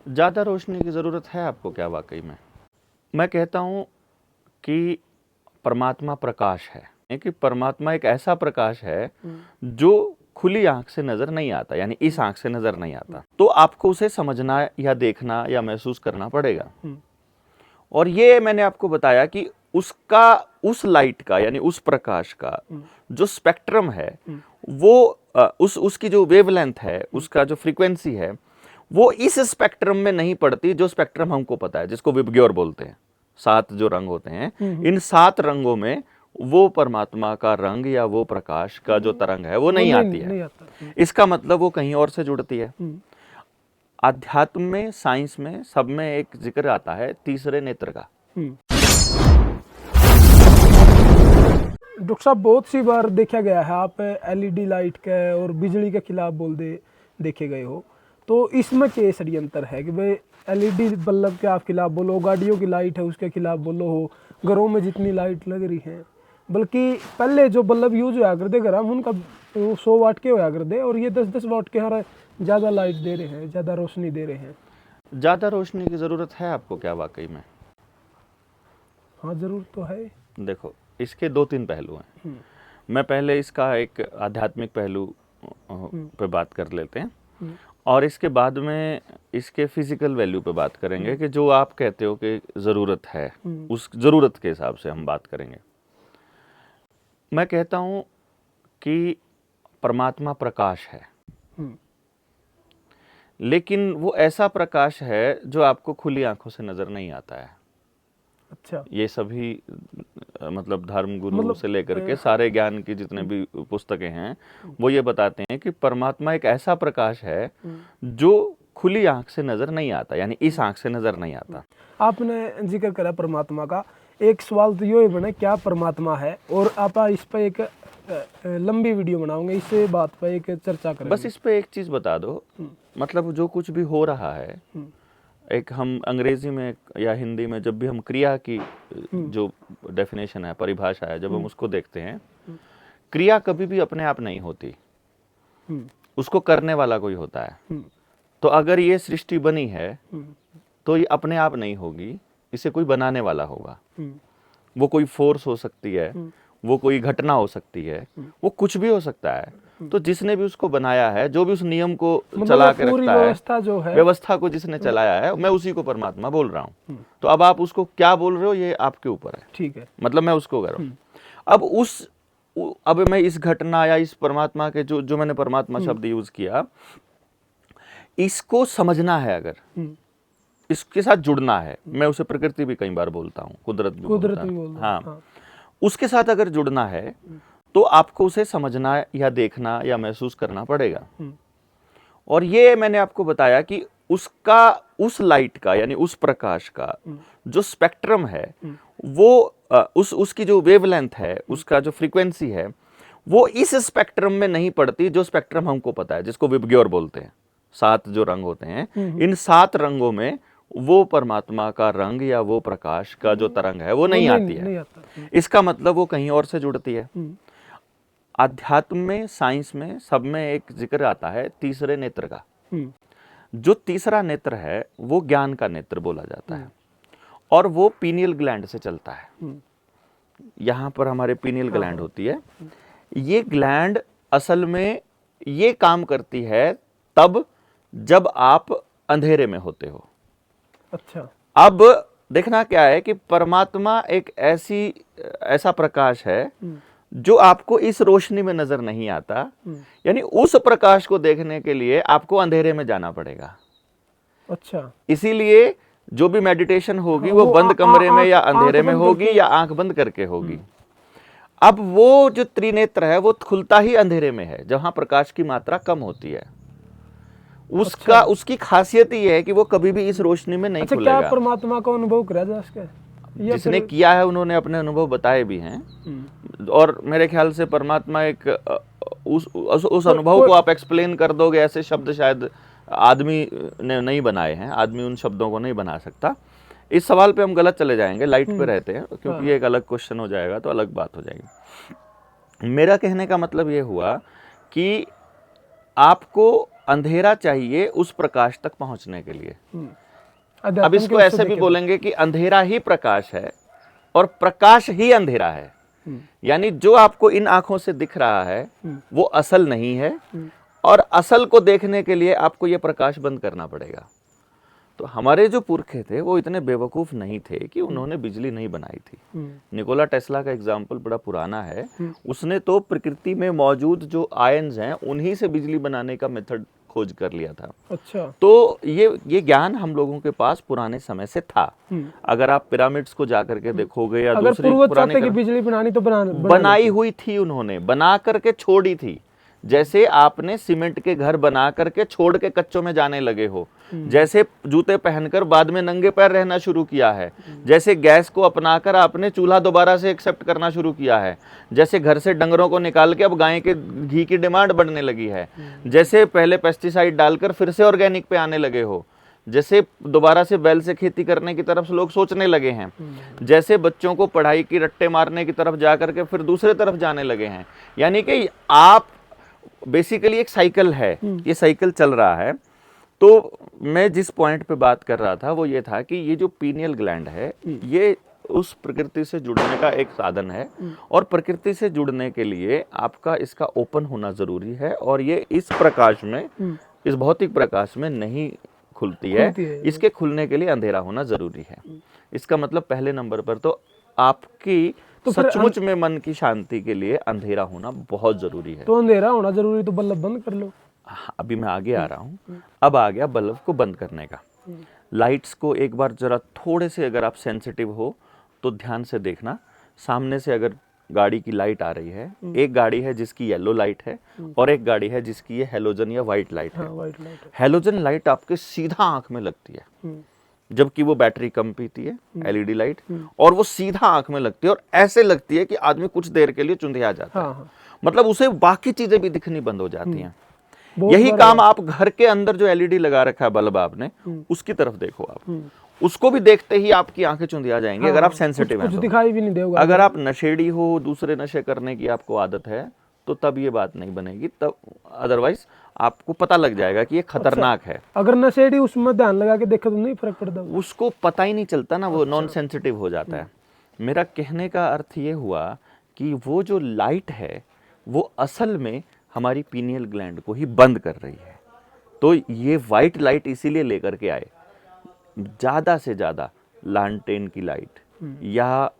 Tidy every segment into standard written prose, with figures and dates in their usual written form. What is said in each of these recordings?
ज़्यादा रोशनी की ज़रूरत है आपको क्या वाकई में? मैं कहता हूँ कि परमात्मा प्रकाश है कि परमात्मा एक ऐसा प्रकाश है जो खुली आंख से नज़र नहीं आता, यानी इस आंख से नज़र नहीं आता। तो आपको उसे समझना या देखना या महसूस करना पड़ेगा। और ये मैंने आपको बताया कि उसका, उस लाइट का यानी उस प्रकाश का जो स्पेक्ट्रम है वो उसकी जो वेवलेंथ है, उसका जो फ्रीक्वेंसी है, वो इस स्पेक्ट्रम में नहीं पड़ती जो स्पेक्ट्रम हमको पता है, जिसको विबग्योर बोलते हैं। 7 जो रंग होते हैं, इन 7 रंगों में वो परमात्मा का रंग या वो प्रकाश का जो तरंग है वो नहीं आती है। इसका मतलब वो कहीं और से जुड़ती है। अध्यात्म में, साइंस में, सब में एक जिक्र आता है तीसरे नेत्र का। डॉक्टर साहब, बहुत सी बार देखा गया है आप एलईडी लाइट के और बिजली के खिलाफ देखे गए हो, तो इसमें क्या षड्यंत्र है कि भाई एलईडी बल्ब के आप खिलाफ बोलो, गाड़ियों की लाइट है उसके खिलाफ बोलो, हो घरों में जितनी लाइट लग रही है, बल्कि पहले जो बल्ब यूज होया करते घर हम उनका 100 वाट के होया करते, और ये 10-10 वाट के हर ज़्यादा लाइट दे रहे हैं, ज़्यादा रोशनी दे रहे हैं। ज़्यादा रोशनी की ज़रूरत है आपको क्या वाकई में? हाँ, ज़रूर तो है। देखो, इसके 2-3 पहलू हैं। मैं पहले इसका एक आध्यात्मिक पहलू पे बात कर लेते हैं और इसके बाद में इसके फिजिकल वैल्यू पे बात करेंगे कि जो आप कहते हो कि ज़रूरत है, उस ज़रूरत के हिसाब से हम बात करेंगे। मैं कहता हूँ कि परमात्मा प्रकाश है, लेकिन वो ऐसा प्रकाश है जो आपको खुली आंखों से नज़र नहीं आता है। अच्छा। ये सभी मतलब धर्म गुरु से लेकर के सारे ज्ञान की जितने भी पुस्तकें हैं वो ये बताते हैं कि परमात्मा एक ऐसा प्रकाश है जो खुली आंख से नजर नहीं आता, यानी इस आंख से नजर नहीं आता। आपने जिक्र करा परमात्मा का, एक सवाल तो ये बने क्या परमात्मा है, और आप इस पे एक लंबी वीडियो बनाओगे, इस बात पे एक चर्चा करेंगे। बस इस पे एक चीज बता दो, मतलब जो कुछ भी हो रहा है, एक हम अंग्रेजी में या हिंदी में जब भी हम क्रिया की जो डेफिनेशन है, परिभाषा है, जब हम उसको देखते हैं, क्रिया कभी भी अपने आप नहीं होती, उसको करने वाला कोई होता है। तो अगर ये सृष्टि बनी है तो ये अपने आप नहीं होगी, इसे कोई बनाने वाला होगा। वो कोई फोर्स हो सकती है, वो कोई घटना हो सकती है, वो कुछ भी हो सकता है। तो जिसने भी उसको बनाया है, जो भी उस नियम को चला के रखता है, व्यवस्था जो है, व्यवस्था को जिसने चलाया है, मैं उसी को परमात्मा बोल रहा हूँ। तो अब आप उसको क्या बोल रहे हो ये आपके ऊपर है। ठीक है, मतलब मैं उसको कर रहा हूँ। अब मैं इस घटना या इस परमात्मा के जो मैंने परमात्मा शब्द यूज किया, इसको समझना है, अगर इसके साथ जुड़ना है, मैं उसे प्रकृति भी कई बार बोलता हूँ, कुदरत भी बोलता हूँ, हाँ, उसके साथ अगर जुड़ना है तो आपको उसे समझना या देखना या महसूस करना पड़ेगा। और ये मैंने आपको बताया कि उसका, उस लाइट का यानी उस प्रकाश का जो स्पेक्ट्रम है, वो उसकी जो वेवलेंथ है, उसका जो फ्रीक्वेंसी है, वो इस स्पेक्ट्रम में नहीं पड़ती जो स्पेक्ट्रम हमको पता है, जिसको विबग्योर बोलते हैं। 7 जो रंग होते हैं, इन 7 रंगों में वो परमात्मा का रंग या वो प्रकाश का जो तरंग है वो नहीं आती है। इसका मतलब वो कहीं और से जुड़ती है। अध्यात्म में, साइंस में, सब में एक जिक्र आता है तीसरे नेत्र का। जो तीसरा नेत्र है वो ज्ञान का नेत्र बोला जाता है, और वो पीनियल ग्लैंड से चलता है। यहाँ पर हमारे पीनियल ग्लैंड होती है। ये ग्लैंड असल में ये काम करती है तब जब आप अंधेरे में होते हो। अच्छा। अब देखना क्या है कि परमात्मा एक ऐसा प्रकाश है जो आपको इस रोशनी में नजर नहीं आता, यानी उस प्रकाश को देखने के लिए आपको अंधेरे में जाना पड़ेगा। अच्छा। इसीलिए जो भी मेडिटेशन होगी वो बंद कमरे में या अंधेरे में होगी या आंख बंद करके होगी। अब वो जो त्रिनेत्र है वो खुलता ही अंधेरे में है, जहां प्रकाश की मात्रा कम होती है। उसकी खासियत ये है कि वो कभी भी इस रोशनी में नहीं खुलेगा। क्या परमात्मा का अनुभव करा जा सके? जिसने किया है उन्होंने अपने अनुभव बताए भी हैं, और मेरे ख्याल से परमात्मा एक उस अनुभव को आप एक्सप्लेन कर दोगे, ऐसे शब्द शायद आदमी ने नहीं बनाए हैं, आदमी उन शब्दों को नहीं बना सकता। इस सवाल पे हम गलत चले जाएंगे, लाइट पे रहते हैं, क्योंकि ये एक अलग क्वेश्चन हो जाएगा, तो अलग बात हो जाएगी। मेरा कहने का मतलब ये हुआ कि आपको अंधेरा चाहिए उस प्रकाश तक पहुंचने के लिए। अब अध्यात्म इसको के ऐसे उससे भी देखे बोलेंगे कि अंधेरा ही प्रकाश है और प्रकाश ही अंधेरा है। यानी जो आपको इन आंखों से दिख रहा है वो असल नहीं है, और असल को देखने के लिए आपको ये प्रकाश बंद करना पड़ेगा। तो हमारे जो पुरखे थे वो इतने बेवकूफ नहीं थे कि उन्होंने बिजली नहीं बनाई थी। निकोला टेस्ला का एग्जाम्पल बड़ा पुराना है। उसने तो प्रकृति में मौजूद जो आयन्स हैं उन्हीं से बिजली बनाने का मेथड खोज कर लिया था। अच्छा। तो ये ज्ञान हम लोगों के पास पुराने समय से था। अगर आप पिरामिड्स को जाकर के देखोगे या अगर दूसरी पूर्वज पुरानी चाहते कि बिजली बनानी तो बनाई हुई थी, उन्होंने बना करके छोड़ी थी। जैसे आपने सीमेंट के घर बना करके छोड़ के कच्चों में जाने लगे हो, जैसे जूते पहनकर बाद में नंगे पैर रहना शुरू किया है, जैसे गैस को अपनाकर आपने चूल्हा दोबारा से एक्सेप्ट करना शुरू किया है, जैसे घर से डंगरों को निकाल के अब गाय के घी की डिमांड बढ़ने लगी है, जैसे पहले पेस्टिसाइड डालकर फिर से ऑर्गेनिक पे आने लगे हो, जैसे दोबारा से बैल से खेती करने की तरफ लोग सोचने लगे हैं, जैसे बच्चों को पढ़ाई की रट्टे मारने की तरफ जाकर के फिर दूसरे तरफ जाने लगे हैं। यानी कि आप बेसिकली एक साइकिल है, ये साइकिल चल रहा है। तो मैं जिस पॉइंट पे बात कर रहा था वो ये था कि ये जो पीनियल ग्लैंड है ये उस प्रकृति से जुड़ने का एक साधन है, और प्रकृति से जुड़ने के लिए आपका इसका ओपन होना जरूरी है, और ये इस प्रकाश में, इस भौतिक प्रकाश में नहीं खुलती है। इसके खुलने के लिए अंधेरा होना जरूरी है। इसका मतलब पहले नंबर पर तो आपकी सचमुच में मन की शांति के लिए अंधेरा होना बहुत जरूरी है। तो अंधेरा होना जरूरी, तो बल्ब बंद कर लो। अभी मैं आगे आ रहा हूँ। अब आ गया बल्ब को बंद करने का। लाइट्स को एक बार जरा थोड़े से अगर आप सेंसिटिव हो तो ध्यान से देखना। सामने से अगर गाड़ी की लाइट आ रही है, एक गाड़ी है जिसकी येलो लाइट है और एक गाड़ी है जिसकी ये हेलोजन या व्हाइट लाइट है। हेलोजन लाइट आपके सीधा आंख में लगती है, जबकि वो बैटरी कम पीती है, एलईडी लाइट, और वो सीधा आंख में लगती है और ऐसे लगती है कि आदमी कुछ देर के लिए चुंधिया जाता है। मतलब उसे बाकी चीजें भी दिखनी बंद हो जाती हैं। यही काम आप घर के अंदर जो एलईडी लगा रखा है बल्ब आपने, उसकी तरफ देखो आप, उसको भी देखते ही आपकी आंखें चुंधिया जाएंगी। अगर आप सेंसिटिव हैं तो दिखाई भी नहीं देगा। अगर आप नशेड़ी हो, दूसरे नशे करने की आपको आदत है, तो तब ये बात नहीं बनेगी। तब अदरवाइज आपको पता लग जाएगा कि ये खतरनाक है। अगर नशेड़ी उसमें ध्यान लगा के देखा तो नहीं फर्क पड़ता, उसको पता ही नहीं चलता ना, वो नॉन सेंसिटिव हो जाता है। मेरा कहने का अर्थ ये हुआ कि वो जो लाइट है वो असल में हमारी पीनियल ग्लैंड को ही बंद कर रही है। तो ये वाइट लाइट इसीलिए लेकर के आए, ज्यादा से ज्यादा लालटेन की लाइट या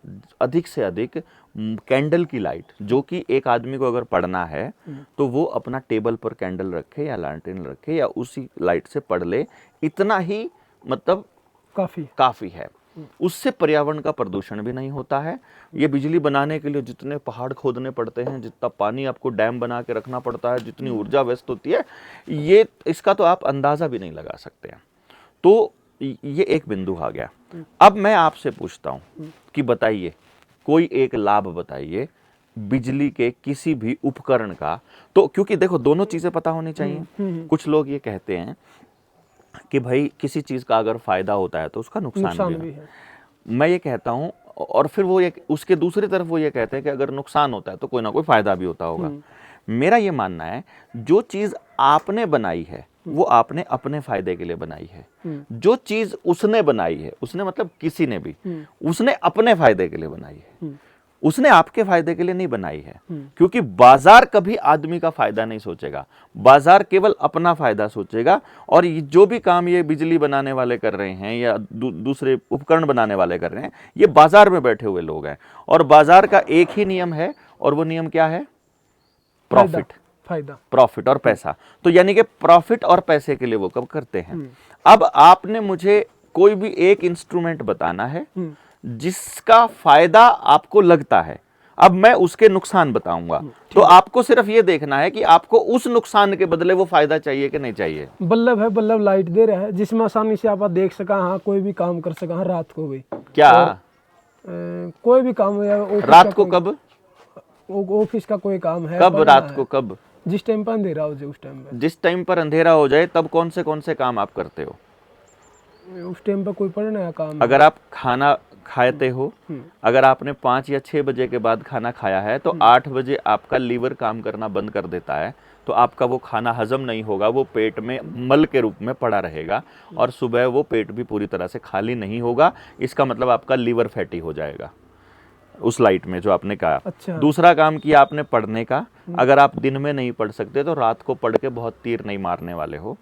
अधिक से अधिक कैंडल की लाइट, जो कि एक आदमी को अगर पढ़ना है तो वो अपना टेबल पर कैंडल रखे या लालटेन रखे या उसी लाइट से पढ़ ले, इतना ही मतलब काफी है। उससे पर्यावरण का प्रदूषण भी नहीं होता है। ये बिजली बनाने के लिए जितने पहाड़ खोदने पड़ते हैं, जितना पानी आपको डैम बना के रखना पड़ता है, जितनी ऊर्जा व्यस्त होती है, ये इसका तो आप अंदाजा भी नहीं लगा सकते हैं। तो ये एक बिंदु आ गया। अब मैं आपसे पूछता हूं कि बताइए, कोई एक लाभ बताइए बिजली के किसी भी उपकरण का। तो क्योंकि देखो दोनों चीजें पता होनी चाहिए। कुछ लोग ये कहते हैं कि भाई किसी चीज का अगर फायदा होता है तो उसका नुकसान भी है। मैं ये कहता हूं, और फिर वो ये उसके दूसरी तरफ वो ये कहते हैं कि अगर नुकसान होता है तो कोई ना कोई फायदा भी होता होगा। मेरा ये मानना है, जो चीज आपने बनाई है वो आपने अपने फायदे के लिए बनाई है। जो चीज उसने बनाई है, उसने मतलब किसी ने भी, उसने अपने फायदे के लिए बनाई है, उसने आपके फायदे के लिए नहीं बनाई है। क्योंकि बाजार कभी आदमी का फायदा नहीं सोचेगा, बाजार केवल अपना फायदा सोचेगा। और जो भी काम ये बिजली बनाने वाले कर रहे हैं या दूसरे उपकरण बनाने वाले कर रहे हैं, ये बाजार में बैठे हुए लोग हैं। और बाजार का एक ही नियम है, और वो नियम क्या है? प्रॉफिट, प्रॉफिट और पैसा। तो यानी कि प्रॉफिट और पैसे के लिए वो कब करते हैं। अब आपने मुझे कोई भी एक इंस्ट्रूमेंट बताना है जिसका फायदा आपको लगता है, अब मैं उसके नुकसान बताऊंगा। तो आपको सिर्फ ये देखना है कि आपको उस नुकसान के बदले वो फायदा चाहिए कि नहीं चाहिए। बल्ब है, बल्ब लाइट दे रहा है जिसमें आसानी से आप देख सका, हाँ कोई भी काम कर सका, हाँ रात को भी क्या कोई भी काम है रात को, कब ऑफिस का कोई काम है, कब रात को, कब जिस टाइम पर अंधेरा हो जाए उस टाइम पे। जिस टाइम पर अंधेरा हो जाए तब कौन से काम आप करते हो? उस टाइम पे कोई पढ़ने का काम अगर आप खाना खाते हो, अगर आपने 5 या 6 बजे के बाद खाना खाया है तो 8 बजे आपका लीवर काम करना बंद कर देता है, तो आपका वो खाना हजम नहीं होगा, वो पेट में मल के रूप में पड़ा रहेगा और सुबह वो पेट भी पूरी तरह से खाली नहीं होगा। इसका मतलब आपका लीवर फैटी हो जाएगा उस लाइट में जो आपने कहा। अच्छा। दूसरा काम किया आपने पढ़ने का, अगर आप दिन में नहीं पढ़ सकते तो रात को पढ़ के बहुत तीर नहीं मारने वाले हो।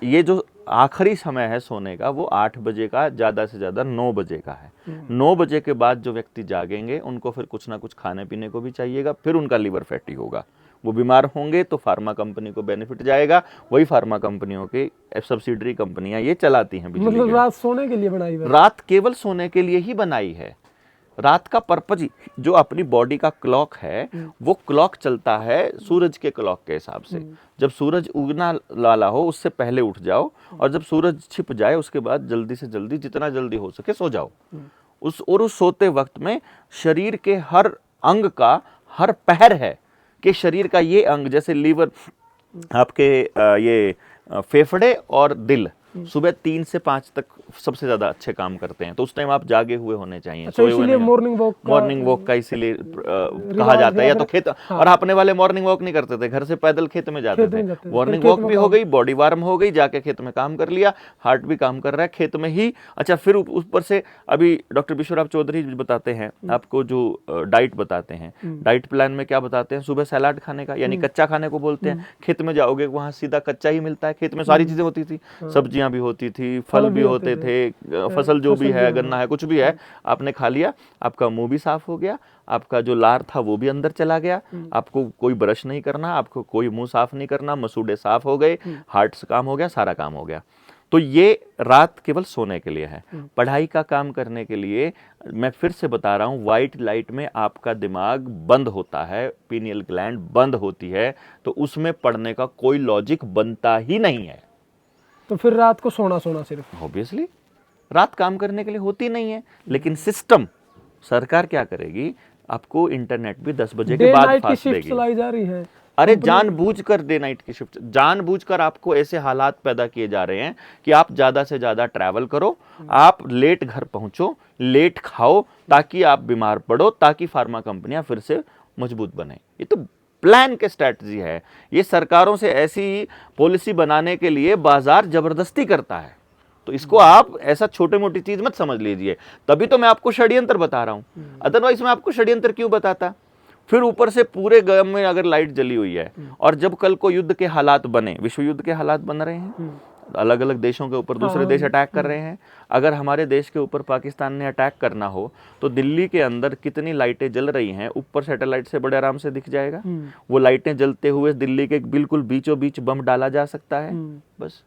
ये जो आखिरी समय है सोने का वो 8 बजे का, ज़्यादा से ज़्यादा 9 बजे का है। 9 बजे के बाद जो व्यक्ति जागेंगे उनको फिर कुछ ना कुछ खाने पीने को भी चाहिएगा, फिर उनका लीवर फैटी होगा, वो बीमार होंगे तो फार्मा कंपनी को बेनिफिट जाएगा। वही फार्मा कंपनियों की सब्सिडरी कंपनियां ये चलाती हैं बिजली मतलब के। रात सोने के लिए बनाई हुई है। रात केवल सोने के लिए ही बनाई है। रात का पर्पज जो अपनी बॉडी का क्लॉक है वो क्लॉक चलता है सूरज के क्लॉक के हिसाब से। जब सूरज उगना वाला हो उससे पहले उठ जाओ और जब सूरज छिप जाए उसके बाद जल्दी से जल्दी जितना जल्दी हो सके सो जाओ। उस सोते वक्त में शरीर के हर अंग का हर पहर है कि शरीर का ये अंग, जैसे लीवर, आपके ये फेफड़े और दिल सुबह 3 से 5 तक सबसे ज्यादा अच्छे काम करते हैं, तो उस टाइम आप जागे हुए होने चाहिए। अच्छा, इसीलिए मॉर्निंग वॉक का इसीलिए कहा जाता है। या तो खेत, और अपने वाले मॉर्निंग वॉक नहीं करते थे, घर से पैदल खेत में जाते थे। मॉर्निंग वॉक भी हो गई, बॉडी वार्म हो गई, जाके खेत में काम कर लिया, हार्ट भी काम कर रहा है खेत में ही। अच्छा, फिर ऊपर से अभी डॉक्टर विश्वराव चौधरी बताते हैं आपको, जो डाइट बताते हैं, डाइट प्लान में क्या बताते हैं, सुबह सलाद खाने का, यानी कच्चा खाने को बोलते हैं। खेत में जाओगे वहां सीधा कच्चा ही मिलता है, खेत में सारी चीजें होती थी, सब्जियां भी होती थी, फल भी होते थे, फसल जो भी है, गन्ना है, कुछ भी है, आपने खा लिया, आपका मुंह भी साफ हो गया, आपका जो लार था वो भी अंदर चला गया, आपको कोई ब्रश नहीं करना, आपको कोई मुंह साफ नहीं करना, मसूड़े साफ हो गए, हार्ट से काम हो गया, सारा काम हो गया। तो ये रात केवल सोने के लिए है। पढ़ाई का काम करने के लिए मैं फिर से बता रहा हूं, व्हाइट लाइट में आपका दिमाग बंद होता है, पीनियल ग्लैंड बंद होती है, तो उसमें पढ़ने का कोई लॉजिक बनता ही नहीं है। तो फिर रात को सोना सिर्फ, ऑब्वियसली रात काम करने के लिए होती नहीं है। लेकिन सिस्टम, सरकार क्या करेगी, आपको इंटरनेट भी 10 बजे के बाद फास्ट देगी। चलाई जा रही है। अरे जानबूझकर डे नाइट की शिफ्ट, जानबूझकर आपको ऐसे हालात पैदा किए जा रहे हैं कि आप ज्यादा से ज्यादा ट्रैवल करो, आप लेट घर पहुंचो, लेट खाओ, ताकि आप बीमार पड़ो, ताकि फार्मा कंपनियां फिर से मजबूत बने। ये तो प्लान के स्ट्रैटेजी है। ये सरकारों से ऐसी पॉलिसी बनाने के लिए बाजार जबरदस्ती करता है। तो इसको आप ऐसा छोटे मोटी चीज मत समझ लीजिए। तभी तो मैं आपको षड्यंत्र बता रहा हूं, अदरवाइज मैं आपको षड्यंत्र क्यों बताता। फिर ऊपर से पूरे गांव में अगर लाइट जली हुई है और जब कल को युद्ध के हालात बने, विश्व युद्ध के हालात बन रहे हैं, अलग अलग देशों के ऊपर दूसरे देश अटैक कर रहे हैं, अगर हमारे देश के ऊपर पाकिस्तान ने अटैक करना हो तो दिल्ली के अंदर कितनी लाइटें जल रही हैं, ऊपर सैटेलाइट से बड़े आराम से दिख जाएगा। वो लाइटें जलते हुए दिल्ली के बिल्कुल बीचों बीच बम डाला जा सकता है, बस।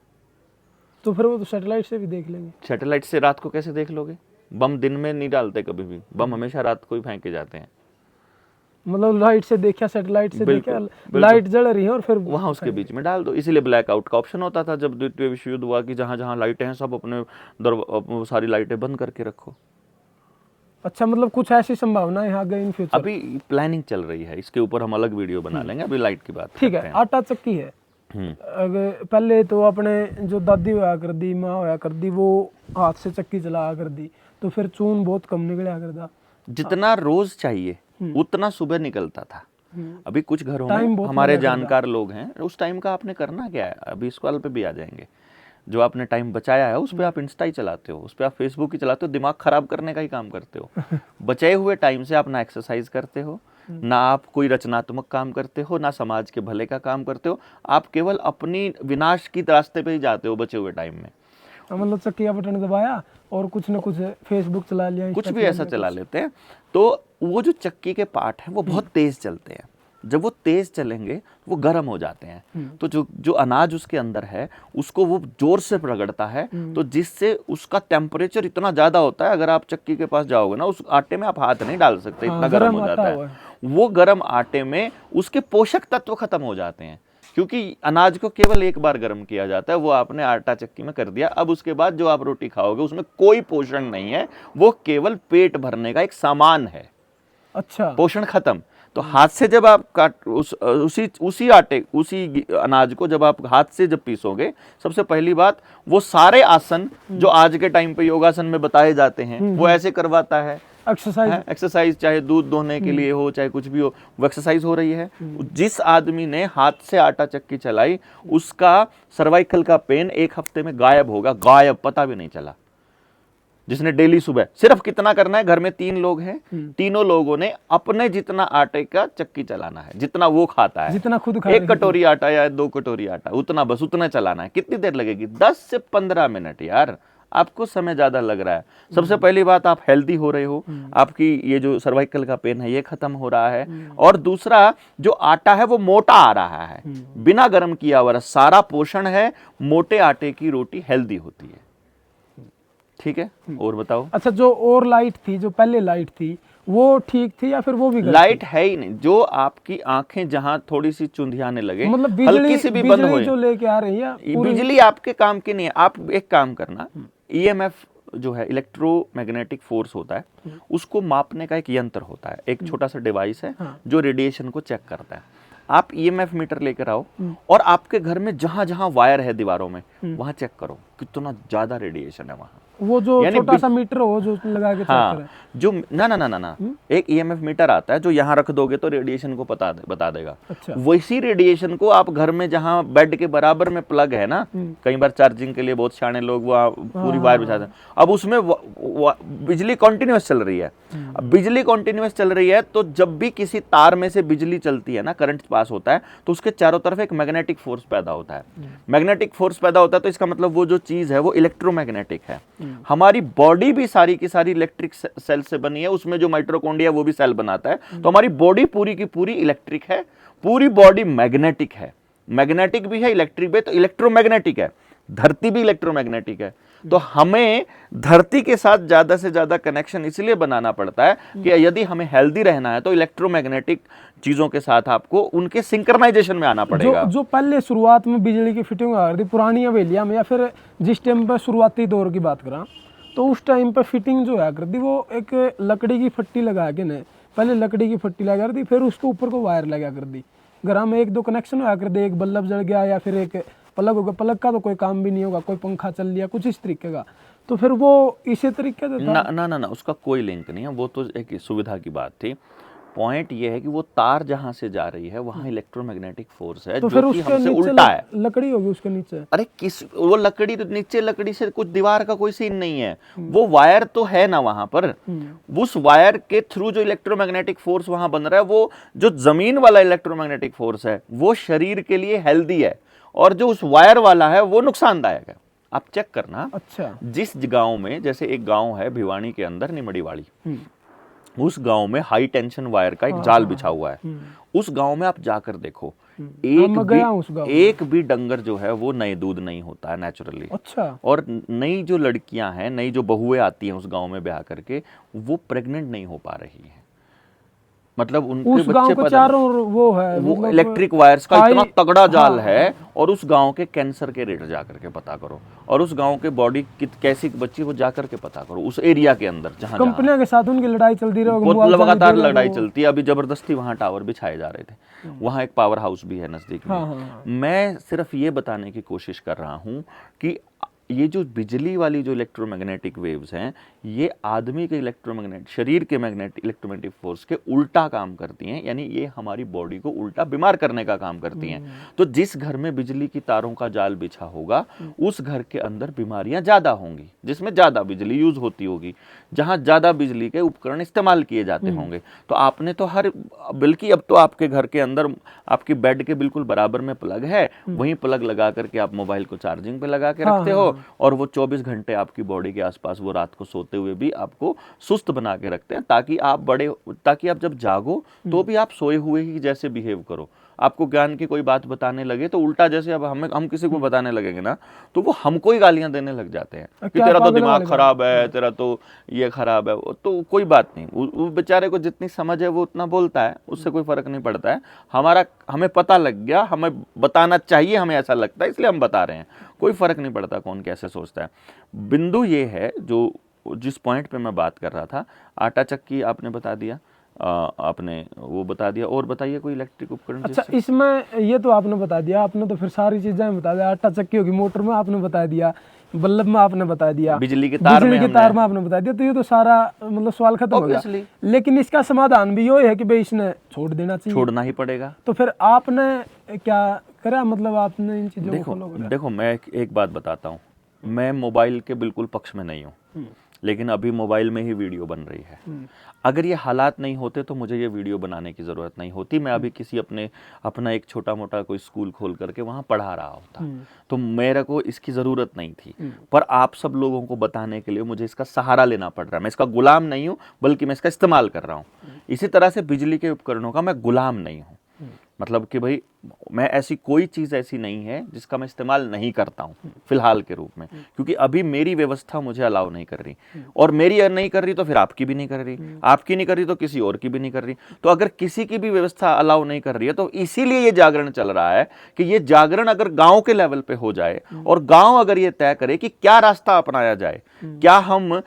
तो फिर वो तो सैटेलाइट से भी देख लेंगे। सैटेलाइट से रात को कैसे देख लोगे? बम दिन में नहीं डालते कभी भी, बम हमेशा रात को ही फेंके जाते हैं। मतलब लाइट से देखा, सैटेलाइट से देखा, लाइट जल रही है और फिर वहां उसके बीच में डाल दो। इसीलिए ब्लैकआउट का ऑप्शन होता था जब द्वितीय विश्व युद्ध हुआ कि जहां जहां लाइटें हैं सब अपने सारी लाइटें बंद करके रखो। अच्छा, मतलब कुछ ऐसी संभावना है आगे इन फ्यूचर? अभी प्लानिंग चल रही है, इसके ऊपर हम अलग वीडियो बना लेंगे, अभी लाइट की बात ठीक है। आटा चक्की है, अगर पहले तो अपने जो दादी होया कर दी, माँ होया कर दी, वो हाथ से चक्की चला कर दी, तो फिर चून बहुत कम निकला करता। जितना रोज चाहिए उतना सुबह निकलता था। अभी कुछ घरों में हमारे जानकार लोग हैं, उस टाइम का आपने करना क्या है, अभी इस कॉल पे भी आ जाएंगे। जो आपने टाइम बचाया है उस पे आप इंस्टा ही चलाते हो, उस पे आप फेसबुक ही चलाते हो, दिमाग खराब करने का ही काम करते हो। बचे हुए टाइम से आप ना एक्सरसाइज करते हो, ना आप कोई रचनात्मक काम करते हो, ना समाज के भले का काम करते हो, आप केवल अपनी विनाश की रास्ते पे ही जाते हो बचे हुए टाइम में। मतलब चक्की का बटन दबाया और कुछ न कुछ फेसबुक चला लिया, कुछ भी ऐसा चला लेते हैं। तो वो जो चक्की के पार्ट हैं वो बहुत तेज चलते हैं, जब वो तेज चलेंगे वो गर्म हो जाते हैं, तो जो अनाज उसके अंदर है उसको वो जोर से रगड़ता है, तो जिससे उसका टेम्परेचर इतना ज्यादा होता है, अगर आप चक्की के पास जाओगे ना उस आटे में आप हाथ नहीं डाल सकते, इतना गर्म हो जाता है। वो गर्म आटे में उसके पोषक तत्व खत्म हो जाते हैं, क्योंकि अनाज को केवल एक बार गर्म किया जाता है। वो आपने आटा चक्की में कर दिया, अब उसके बाद जो आप रोटी खाओगे उसमें कोई पोषण नहीं है, वो केवल पेट भरने का एक सामान है। अच्छा, पोषण खत्म। तो हाथ से जब आप काट उसी आटे उसी अनाज को जब आप हाथ से जब पीसोगे, सबसे पहली बात वो सारे आसन जो आज के टाइम पे योगासन में बताए जाते हैं वो ऐसे करवाता है। एक्सरसाइज चाहे दूध दोहने के लिए हो चाहे कुछ भी हो, वो एक्सरसाइज हो रही है। जिस आदमी ने हाथ से आटा चक्की चलाई उसका सर्वाइकल का पेन 1 हफ्ते में गायब होगा, गायब, पता भी नहीं चला। जिसने डेली सुबह सिर्फ कितना करना है, घर में 3 लोग हैं, तीनों लोगों ने अपने जितना आटे का चक्की चलाना है, जितना वो खाता है, जितना खुद 1 कटोरी आटा या 2 कटोरी आटा, उतना बस उतना चलाना है। कितनी देर लगेगी? 10 से 15 मिनट यार, आपको समय ज्यादा लग रहा है। सबसे पहली बात, आप हेल्दी हो रहे हो, आपकी ये जो सर्वाइकल का पेन है ये खत्म हो रहा है, और दूसरा जो आटा है वो मोटा आ रहा है, बिना गर्म किया हुआ, सारा पोषण है। मोटे आटे की रोटी हेल्दी होती है। ठीक है, और बताओ। अच्छा, जो और लाइट थी, जो पहले लाइट थी वो ठीक थी या फिर वो भी गलत लाइट थी? है ही नहीं। जो आपकी आंखें जहां थोड़ी सी चुंधियाने लगे, मतलब हल्की सी भी बंद हो, जो लेके आ रही है बिजली आपके काम की नहीं है। आप एक काम करना, ईएमएफ जो है इलेक्ट्रोमैग्नेटिक फोर्स होता है, उसको मापने का एक यंत्र होता है, एक छोटा सा डिवाइस है जो रेडिएशन को चेक करता है। आप ईएमएफ मीटर लेकर आओ और आपके घर में जहां जहां वायर है दीवारों में, वहां चेक करो कितना ज्यादा रेडिएशन है वहां। वो जो छोटा सा मीटर हो जो लगा के चेक करे। जो ना एक ईएमएफ मीटर आता है जो यहाँ रख दोगे तो रेडिएशन को बता देगा। अच्छा। वैसी रेडिएशन को आप घर में जहाँ बेड के बराबर में प्लग है ना, कई बार चार्जिंग के लिए बहुत शाणे लोग वहाँ पूरी वायर बिछाते हैं, अब उसमें बिजली कंटिन्यूअस चल रही है। अब बिजली कंटिन्यूअस चल रही है तो जब भी किसी तार में से बिजली चलती है ना, करंट पास होता है, तो उसके चारों तरफ एक मैग्नेटिक फोर्स पैदा होता है। मैग्नेटिक फोर्स पैदा होता है तो इसका मतलब वो जो चीज है वो इलेक्ट्रोमैग्नेटिक है। हमारी बॉडी भी सारी की सारी इलेक्ट्रिक सेल से बनी है, उसमें जो माइटोकॉन्ड्रिया वो भी सेल बनाता है। तो हमारी बॉडी पूरी की पूरी इलेक्ट्रिक है, पूरी बॉडी मैग्नेटिक है। मैग्नेटिक भी है, इलेक्ट्रिक भी, तो इलेक्ट्रोमैग्नेटिक है। धरती भी इलेक्ट्रोमैग्नेटिक है। तो हमें धरती के साथ ज्यादा से ज्यादा कनेक्शन इसलिए बनाना पड़ता है कि यदि हमें हेल्दी रहना है तो इलेक्ट्रोमैग्नेटिक चीजों के साथ आपको उनके सिंक्रनाइजेशन में आना पड़ेगा। जो पहले शुरुआत में बिजली की फिटिंग आ रही थी पुरानी हवेलियां में, या फिर जिस टाइम पर शुरुआती दौर की बात करा, तो उस टाइम पर फिटिंग जो है करती वो एक लकड़ी की फट्टी लगा के न, पहले लकड़ी की फट्टी लगा कर दी, फिर उसके ऊपर को वायर लगा कर दी। घर में 1-2 कनेक्शन हुआ कर दे, एक बल्ब जल गया या फिर एक प्लग होगा, प्लग का तो कोई काम भी नहीं होगा, कोई पंखा चल लिया, कुछ इस तरीके का, तो फिर वो इसी तरीके से था। ना उसका कोई लिंक नहीं है, वो तो एक सुविधा की बात थी। पॉइंट ये है कि वो तार जहां से जा रही है वहां इलेक्ट्रोमैग्नेटिक फोर्स है, तो जो कि हमसे उल्टा है। लकड़ी होगी उसके नीचे। अरे वो लकड़ी तो नीचे, लकड़ी से कुछ दीवार का कोई सीन नहीं है, वो वायर तो है ना वहां पर। उस वायर के थ्रू जो इलेक्ट्रोमैग्नेटिक फोर्स वहां बन रहा है, वो जो जमीन वाला इलेक्ट्रोमैग्नेटिक फोर्स है वो शरीर के लिए हेल्दी है, और जो उस वायर वाला है वो नुकसानदायक है। आप चेक करना। अच्छा। जिस गांव में, जैसे एक गांव है भिवानी के अंदर निमड़ीवाड़ी, उस गांव में हाई टेंशन वायर का एक जाल बिछा हुआ है। उस गांव में आप जाकर देखो, एक भी डंगर जो है वो नए दूध नहीं होता है नेचुरली। अच्छा। और नई जो लड़कियां हैं, नई जो बहुएं आती हैं उस गांव में ब्याह करके, वो प्रेग्नेंट नहीं हो पा रही है। मतलब उनके उस गांव के चारों वो है, वो इलेक्ट्रिक वायर्स का इतना तगड़ा जाल है। और उस गांव के कैंसर के रेट जाकर के पता करो, और उस गांव के बॉडी कैसी बच्ची वो जाकर के पता करो, उस एरिया के अंदर जहां कंपनियों के साथ उनकी लड़ाई चलती रही, लगातार लड़ाई चलती है। अभी जबरदस्ती वहां टावर बिछाए जा रहे थे, वहां एक पावर हाउस भी है नजदीक में। मैं सिर्फ ये बताने की कोशिश कर रहा हूं कि ये जो बिजली वाली जो इलेक्ट्रोमैग्नेटिक वेव्स हैं, ये आदमी के शरीर के इलेक्ट्रोमैग्नेटिक फोर्स के उल्टा काम करती हैं, यानी ये हमारी बॉडी को उल्टा बीमार करने का काम करती हैं। तो जिस घर में बिजली की तारों का जाल बिछा होगा, उस घर के अंदर बीमारियां ज्यादा होंगी, जिसमें ज्यादा बिजली यूज होती होगी, जहां ज्यादा बिजली के उपकरण इस्तेमाल किए जाते होंगे। तो आपने तो बल्कि अब तो आपके घर के अंदर आपकी बेड के बिल्कुल बराबर में प्लग है, वहीं प्लग लगा करके आप मोबाइल को चार्जिंग पे लगा के रखते हो, और वो 24 घंटे आपकी बॉडी के आसपास वो रात को सोते हुए भी आपको सुस्त बना के रखते हैं, ताकि आप जब जागो तो भी आप सोए हुए ही जैसे बिहेव करो। आपको ज्ञान की कोई बात बताने लगे तो उल्टा, जैसे अब हम किसी को बताने लगेंगे ना, तो वो हमको ही गालियां देने लग जाते हैं कि तेरा तो दिमाग खराब है, तेरा तो ये खराब है। तो कोई बात नहीं, वो बेचारे को जितनी समझ है वो उतना बोलता है, उससे कोई फर्क नहीं पड़ता है। हमें पता लग गया, हमें बताना चाहिए, हमें ऐसा लगता है, इसलिए हम बता रहे हैं। कोई फर्क नहीं पड़ता कौन कैसे सोचता है। बिंदु ये है, जो जिस पॉइंट पे मैं बात कर रहा था, आटा चक्की आपने बता दिया, आपने वो बता दिया। और बताइए कोई इलेक्ट्रिक उपकरण। अच्छा, इसमें ये तो आपने बता दिया, आपने तो फिर सारी चीजें बता दिया। आटा चक्की होगी, मोटर में आपने बता दिया, बल्ब में आपने बता दिया, बिजली के तार में आपने बता दिया। तो ये तो सारा मतलब सवाल खत्म हो गया। लेकिन इसका समाधान भी ये है कि भाई इसने छोड़ देना चाहिए, छोड़ना ही पड़ेगा। तो फिर आपने क्या करा, मतलब आपने इन चीजों को फॉलो करा? देखो मैं एक बात बताता हूँ, मैं मोबाइल के बिल्कुल पक्ष में नहीं हूँ, लेकिन अभी मोबाइल में ही वीडियो बन रही है। अगर ये हालात नहीं होते तो मुझे ये वीडियो बनाने की ज़रूरत नहीं होती। मैं अभी किसी अपना एक छोटा मोटा कोई स्कूल खोल करके वहाँ पढ़ा रहा होता, तो मेरे को इसकी ज़रूरत नहीं थी। पर आप सब लोगों को बताने के लिए मुझे इसका सहारा लेना पड़ रहा है। मैं इसका गुलाम नहीं हूँ, बल्कि मैं इसका इस्तेमाल कर रहा हूँ। इसी तरह से बिजली के उपकरणों का मैं गुलाम नहीं हूँ। मतलब कि भाई मैं ऐसी कोई चीज़ ऐसी नहीं है जिसका मैं इस्तेमाल नहीं करता हूँ फिलहाल के रूप में, क्योंकि अभी मेरी व्यवस्था मुझे अलाउ नहीं कर रही, और मेरी नहीं कर रही तो फिर आपकी भी नहीं कर रही, आपकी नहीं कर रही तो किसी और की भी नहीं कर रही। तो अगर किसी की भी व्यवस्था अलाउ नहीं कर रही है तो इसीलिए ये जागरण चल रहा है कि ये जागरण अगर गांव के लेवल पे हो जाए और गांव अगर ये तय करे कि क्या रास्ता अपनाया जाए, क्या हम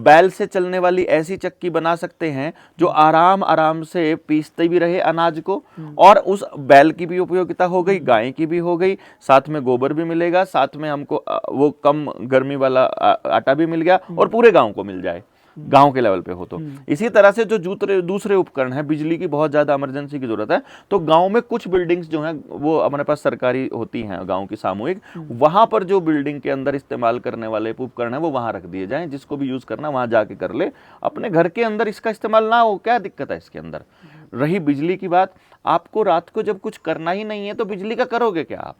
बैल से चलने वाली ऐसी चक्की बना सकते हैं जो आराम आराम से पीसते भी रहे अनाज को, और उस बैल की भी उपयोगिता हो गई, गाय की भी हो गई, साथ में गोबर भी मिलेगा, साथ में हमको वो कम गर्मी वाला आटा भी मिल गया, और पूरे गांव को मिल जाए, गांव के लेवल पे हो तो। इसी तरह से जो दूसरे उपकरण है, बिजली की बहुत ज्यादा इमरजेंसी की जरूरत है, तो गांव में कुछ बिल्डिंग्स जो हैं वो हमारे पास सरकारी होती हैं, गांव की सामूहिक, वहां पर जो बिल्डिंग के अंदर इस्तेमाल करने वाले उपकरण है वो वहां रख दिए जाएं। जिसको भी यूज करना वहां जाके कर ले, अपने घर के अंदर इसका इस्तेमाल ना हो, क्या दिक्कत है इसके अंदर। रही बिजली की बात, आपको रात को जब कुछ करना ही नहीं है तो बिजली का करोगे क्या आप?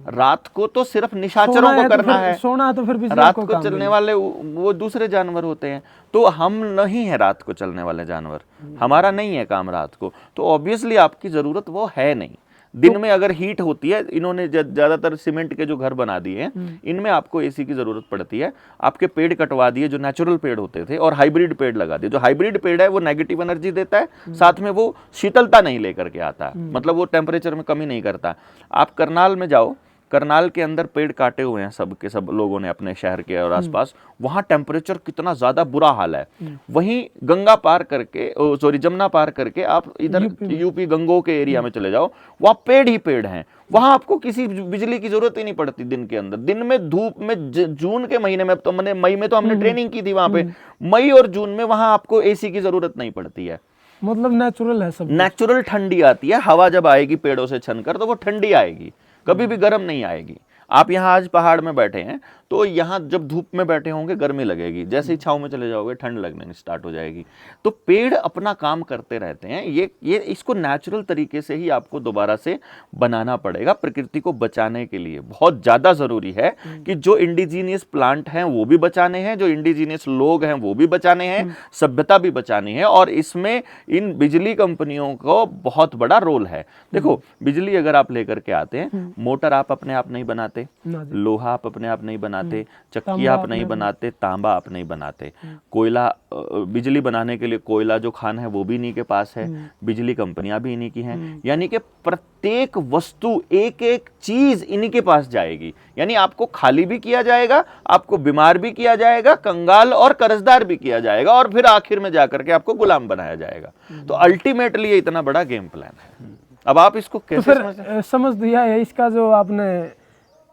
रात को तो सिर्फ निशाचरों को करना है, सोना तो फिर रात को चलने वाले वो दूसरे जानवर होते हैं, तो हम नहीं है रात को चलने वाले जानवर, हमारा नहीं है काम रात को, तो ऑब्वियसली आपकी जरूरत वो है नहीं। दिन में अगर हीट होती है, इन्होंने ज्यादातर सीमेंट के जो घर बना दिए हैं, इनमें आपको एसी की जरूरत पड़ती है। आपके पेड़ कटवा दिए जो नेचुरल पेड़ होते थे, और हाइब्रिड पेड़ लगा दिए। जो हाइब्रिड पेड़ है वो नेगेटिव एनर्जी देता है, साथ में वो शीतलता नहीं लेकर के आता, मतलब वो टेम्परेचर में कमी नहीं करता। आप करनाल में जाओ, करनाल के अंदर पेड़ काटे हुए हैं सब के सब लोगों ने अपने शहर के और आसपास, वहां टेम्परेचर कितना ज्यादा बुरा हाल है। वहीं गंगा पार करके, सॉरी जमुना पार करके आप इधर यूपी गंगों के एरिया में चले जाओ, वहां पेड़ ही पेड़ हैं, वहां आपको किसी बिजली की जरूरत ही नहीं पड़ती दिन के अंदर। दिन में धूप में, जून के महीने में, तो मैंने मई में तो हमने ट्रेनिंग की थी वहां पे, मई और जून में वहां आपको एसी की जरूरत नहीं पड़ती है। मतलब नेचुरल है सब, नेचुरल ठंडी आती है। हवा जब आएगी पेड़ों से छनकर तो वो ठंडी आएगी, कभी भी गर्म नहीं आएगी। आप यहाँ आज पहाड़ में बैठे हैं, तो यहाँ जब धूप में बैठे होंगे गर्मी लगेगी, जैसे ही छांव में चले जाओगे ठंड लगने स्टार्ट हो जाएगी। तो पेड़ अपना काम करते रहते हैं। ये इसको नेचुरल तरीके से ही आपको दोबारा से बनाना पड़ेगा। प्रकृति को बचाने के लिए बहुत ज़्यादा ज़रूरी है कि जो इंडिजीनियस प्लांट हैं वो भी बचाने हैं, जो इंडिजीनियस लोग हैं वो भी बचाने हैं, सभ्यता भी बचानी है, और इसमें इन बिजली कंपनियों को बहुत बड़ा रोल है। देखो, बिजली अगर आप लेकर के आते हैं, मोटर आप अपने आप नहीं बनाते, लोहा आप अपने आप नहीं बनाते, चक्की आप नहीं बनाते, तांबा आप नहीं बनाते, कोयला, बिजली बनाने के लिए कोयला जो खान है वो भी इन्हीं के पास है, बिजली कंपनियां भी इन्हीं की हैं। यानी कि प्रत्येक वस्तु, एक एक चीज इन्हीं के पास जाएगी। यानी आपको खाली भी किया जाएगा, आपको बीमार भी किया जाएगा, कंगाल और कर्जदार भी किया जाएगा, और फिर आखिर में जाकर के आपको गुलाम बनाया जाएगा। तो अल्टीमेटली ये इतना बड़ा गेम प्लान है। अब आप इसको कैसे समझ दिया है? इसका जो आपने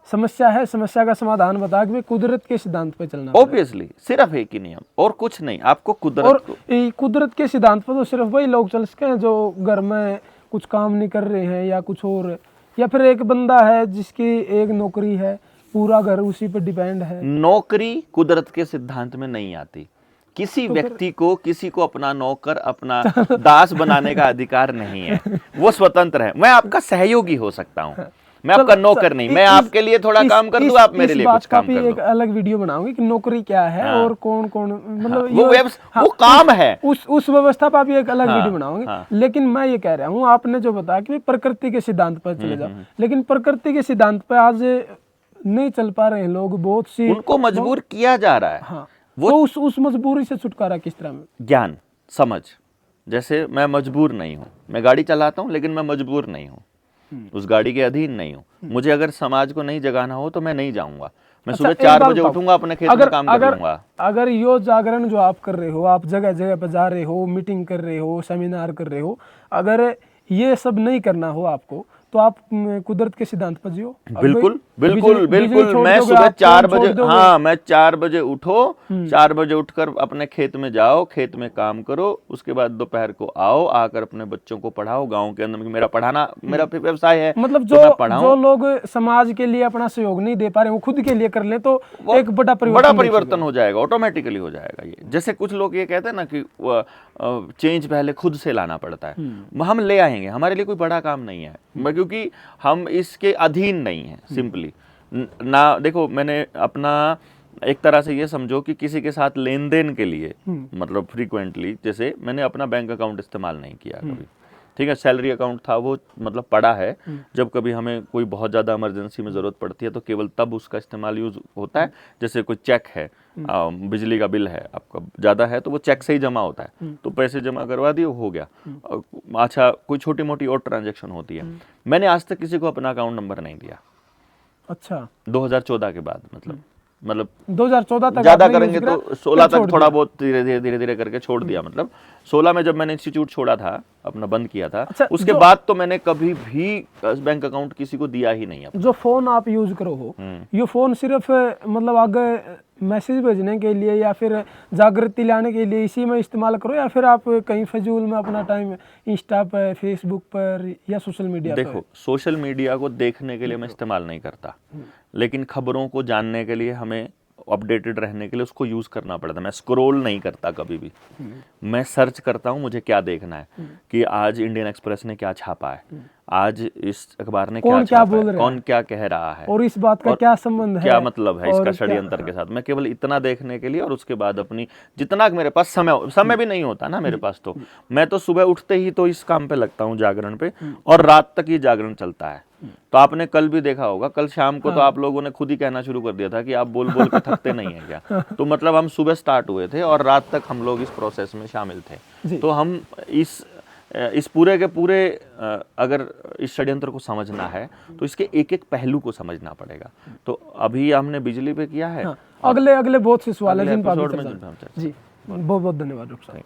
समस्या है, समस्या का समाधान बता कि कुदरत के सिद्धांत पे चलना। ऑब्वियसली सिर्फ एक ही नियम और कुछ नहीं, आपको कुदरत के सिद्धांत पर तो सिर्फ वही लोग चल सके हैं जो घर में कुछ काम नहीं कर रहे हैं, या कुछ और, या फिर एक बंदा है जिसकी एक नौकरी है, पूरा घर उसी पर डिपेंड है। नौकरी कुदरत के सिद्धांत में नहीं आती। किसी व्यक्ति को, किसी को अपना नौकर, अपना दास बनाने का अधिकार नहीं है। वो स्वतंत्र है। मैं आपका सहयोगी हो सकता हूँ, मैं आपका नौकर नहीं। मैं आपके लिए थोड़ा काम कर दूं, आप मेरे लिए कुछ काम कर दो। एक अलग वीडियो बनाऊंगी कि नौकरी क्या है, और कौन कौन, मतलब वो काम है, उस व्यवस्था पर भी एक अलग वीडियो बनाऊंगी। लेकिन मैं ये कह रहा हूँ, आपने जो बताया कि प्रकृति के सिद्धांत पर चले जाओ, लेकिन प्रकृति के सिद्धांत पर आज नहीं चल पा रहे हैं लोग, बहुत सी उनको मजबूर किया जा रहा है। हाँ, वो उस मजबूरी से छुटकारा किस तरह में? ज्ञान, समझ। जैसे मैं मजबूर नहीं हूँ, मैं गाड़ी चलाता हूँ, लेकिन मैं मजबूर नहीं हूँ, उस गाड़ी के अधीन नहीं हूँ। मुझे अगर समाज को नहीं जगाना हो तो मैं नहीं जाऊंगा, मैं अच्छा, सुबह एक 4 बात बजे बताओ, उठूंगा, अपने खेत में काम कर लूंगा। अगर यो जागरण जो आप कर रहे हो, आप जगह जगह पर जा रहे हो, मीटिंग कर रहे हो, सेमिनार कर रहे हो, अगर ये सब नहीं करना हो आपको, तो आप कुदरत के सिद्धांत पर जियो। अब बिल्कुल बिजली बिल्कुल बिजली बिल्कुल, छोड़ मैं दोगे, सुबह आप 4 फोन छोड़ बजे, दोगे। हाँ मैं 4 बजे उठो, 4 बजे उठकर अपने खेत में जाओ, खेत में काम करो, उसके बाद दोपहर को आओ, आकर अपने बच्चों को पढ़ाओ। गांव के अंदर मेरा पढ़ाना मेरा व्यवसाय है, मतलब तो मैं पढ़ाऊं। जो लोग समाज के लिए अपना सहयोग नहीं दे पा रहे, वो खुद के लिए कर ले, तो एक बड़ा परिवर्तन हो जाएगा, ऑटोमेटिकली हो जाएगा। ये जैसे कुछ लोग ये कहते हैं ना कि चेंज पहले खुद से लाना पड़ता है, हम ले आएंगे, हमारे लिए कोई बड़ा काम नहीं है, क्योंकि हम इसके अधीन नहीं है। सिंपली ना, देखो मैंने अपना एक तरह से ये समझो कि किसी के साथ लेन देन के लिए, मतलब फ्रीक्वेंटली, जैसे मैंने अपना बैंक अकाउंट इस्तेमाल नहीं किया कभी, ठीक है। सैलरी अकाउंट था वो, मतलब पड़ा है, जब कभी हमें कोई बहुत ज़्यादा इमरजेंसी में ज़रूरत पड़ती है तो केवल तब उसका इस्तेमाल यूज होता है। जैसे कोई चेक है, बिजली का बिल है आपका ज़्यादा है, तो वो चेक से ही जमा होता है, तो पैसे जमा करवा दिए, हो गया। अच्छा, कोई छोटी मोटी और ट्रांजेक्शन होती है। मैंने आज तक किसी को अपना अकाउंट नंबर नहीं दिया। अच्छा, 2014 के बाद, मतलब 2014 तक ज्यादा आपने करेंगे यूज तो करा, 16 फिर छोड़ तक थोड़ा दिया। बहुत धीरे धीरे करके छोड़ दिया। मतलब 16 में जब मैंने इंस्टीट्यूट छोड़ा था, अपना बंद किया था, अच्छा, उसके बाद तो मैंने कभी भी बैंक अकाउंट किसी को दिया ही नहीं। जो फोन आप यूज करो हो, ये फोन सिर्फ मतलब आगे मैसेज भेजने के लिए या फिर जागृति लाने के लिए इसी में इस्तेमाल करो, या फिर आप कहीं फजूल में अपना टाइम इंस्टा पर, फेसबुक पर या सोशल मीडिया पर? देखो, सोशल मीडिया को देखने के लिए मैं इस्तेमाल नहीं करता, लेकिन खबरों को जानने के लिए, हमें अपडेटेड रहने के लिए उसको यूज करना पड़ता है। मैं स्क्रॉल नहीं करता कभी भी, मैं सर्च करता हूं मुझे क्या देखना है, कि आज इंडियन एक्सप्रेस ने क्या छापा है, आज इस अखबार ने क्या छापा है, कौन क्या कह रहा है, और इस बात का क्या संबंध है, क्या मतलब है इसका और षड्यंत्र के साथ। मैं केवल इतना देखने के लिए, और उसके बाद अपनी जितना मेरे पास समय भी नहीं होता ना मेरे पास, तो मैं तो सुबह उठते ही तो इस काम पे लगता हूँ, जागरण पे, और रात तक ये जागरण चलता है। तो आपने कल भी देखा होगा, कल शाम को तो आप लोगों ने खुद ही कहना शुरू कर दिया था कि आप बोल बोल के थकते नहीं है क्या। तो मतलब हम सुबह स्टार्ट हुए थे और रात तक हम लोग इस प्रोसेस में शामिल थे। तो हम इस पूरे के पूरे, अगर इस षड्यंत्र को समझना है तो इसके एक एक पहलू को समझना पड़ेगा। तो अभी हमने बिजली पे किया है, अगले बहुत से सवाल है जिन पर एपिसोड में जी, बहुत बहुत धन्यवाद डॉक्टर साहब।